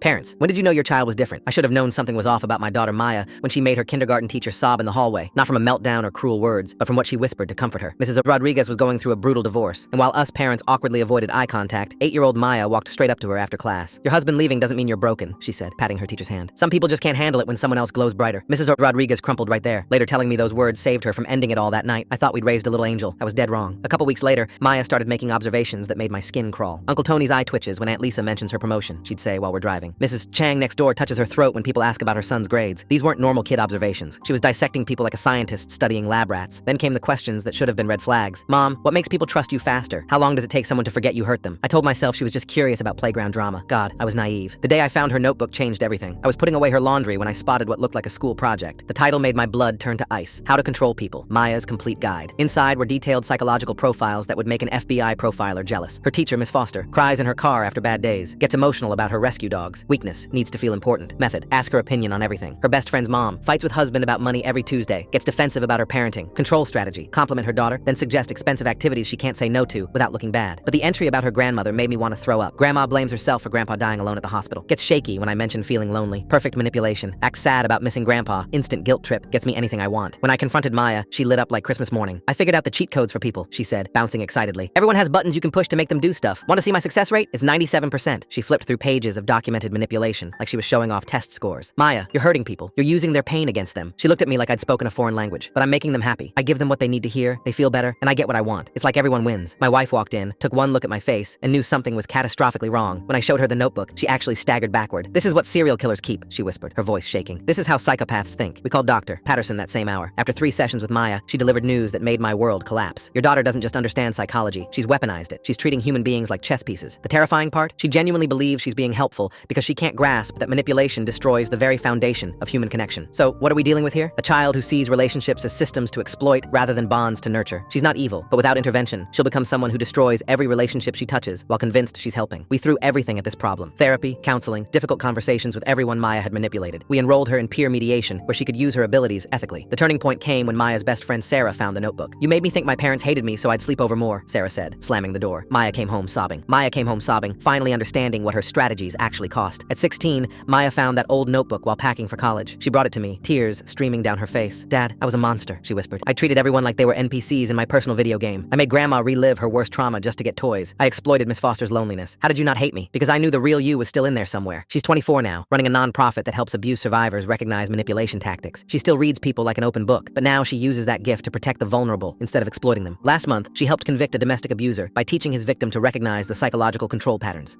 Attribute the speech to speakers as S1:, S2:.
S1: Parents, when did you know your child was different? I should have known something was off about my daughter Maya when she made her kindergarten teacher sob in the hallway, not from a meltdown or cruel words, but from what she whispered to comfort her. Mrs. Rodriguez was going through a brutal divorce, and while us parents awkwardly avoided eye contact, 8-year-old Maya walked straight up to her after class. Your husband leaving doesn't mean you're broken, she said, patting her teacher's hand. Some people just can't handle it when someone else glows brighter. Mrs. Rodriguez crumpled right there, later telling me those words saved her from ending it all that night. I thought we'd raised a little angel. I was dead wrong. A couple weeks later, Maya started making observations that made my skin crawl. Uncle Tony's eye twitches when Aunt Lisa mentions her promotion, she'd say while we're driving. Mrs. Chang next door touches her throat when people ask about her son's grades. These weren't normal kid observations. She was dissecting people like a scientist studying lab rats. Then came the questions that should have been red flags. Mom, what makes people trust you faster? How long does it take someone to forget you hurt them? I told myself she was just curious about playground drama. God, I was naive. The day I found her notebook changed everything. I was putting away her laundry when I spotted what looked like a school project. The title made my blood turn to ice. How to Control People, Maya's Complete Guide. Inside were detailed psychological profiles that would make an FBI profiler jealous. Her teacher, Miss Foster, cries in her car after bad days, gets emotional about her rescue dogs. Weakness, needs to feel important. Method, ask her opinion on everything. Her best friend's mom, fights with husband about money every Tuesday, gets defensive about her parenting. Control strategy, compliment her daughter, then suggest expensive activities she can't say no to without looking bad. But the entry about her grandmother made me want to throw up. Grandma blames herself for grandpa dying alone at the hospital. Gets shaky when I mention feeling lonely. Perfect manipulation. Acts sad about missing grandpa. Instant guilt trip. Gets me anything I want. When I confronted Maya, she lit up like Christmas morning. I figured out the cheat codes for people, she said, bouncing excitedly. Everyone has buttons you can push to make them do stuff. Want to see my success rate? It's 97%. She flipped through pages of documented manipulation, like she was showing off test scores. Maya, you're hurting people. You're using their pain against them. She looked at me like I'd spoken a foreign language, but I'm making them happy. I give them what they need to hear, they feel better, and I get what I want. It's like everyone wins. My wife walked in, took one look at my face, and knew something was catastrophically wrong. When I showed her the notebook, she actually staggered backward. This is what serial killers keep, she whispered, her voice shaking. This is how psychopaths think. We called Dr. Patterson that same hour. After 3 sessions with Maya, she delivered news that made my world collapse. Your daughter doesn't just understand psychology, she's weaponized it. She's treating human beings like chess pieces. The terrifying part? She genuinely believes she's being helpful because she can't grasp that manipulation destroys the very foundation of human connection. So what are we dealing with here? A child who sees relationships as systems to exploit rather than bonds to nurture. She's not evil, but without intervention, she'll become someone who destroys every relationship she touches while convinced she's helping. We threw everything at this problem. Therapy, counseling, difficult conversations with everyone Maya had manipulated. We enrolled her in peer mediation where she could use her abilities ethically. The turning point came when Maya's best friend Sarah found the notebook. You made me think my parents hated me so I'd sleep over more, Sarah said, slamming the door. Maya came home sobbing, finally understanding what her strategies actually cost. At 16, Maya found that old notebook while packing for college. She brought it to me, tears streaming down her face. Dad, I was a monster, she whispered. I treated everyone like they were NPCs in my personal video game. I made Grandma relive her worst trauma just to get toys. I exploited Miss Foster's loneliness. How did you not hate me? Because I knew the real you was still in there somewhere. She's 24 now, running a nonprofit that helps abuse survivors recognize manipulation tactics. She still reads people like an open book, but now she uses that gift to protect the vulnerable instead of exploiting them. Last month, she helped convict a domestic abuser by teaching his victim to recognize the psychological control patterns.